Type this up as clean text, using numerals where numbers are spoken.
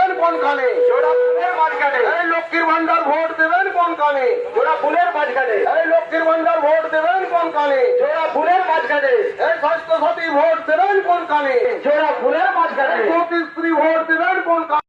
দেবেন কোন কানে? জোড়া ফুলের মাঝখানে। এই লক্ষ্মীর ভান্ডার ভোট দেবেন কোন কানে? জোড়া ফুলের মাঝখানে। এই লক্ষ্মীর ভান্ডার ভোট দেবেন কোন কানে? জোড়া ফুলের মাঝখানে। এই স্বাস্থ্য সাথী ভোট দেবেন কোন কানে? জোড়া ফুলের মাঝখানে। প্রতিশ্রী ভোট দেবেন কোন কানে?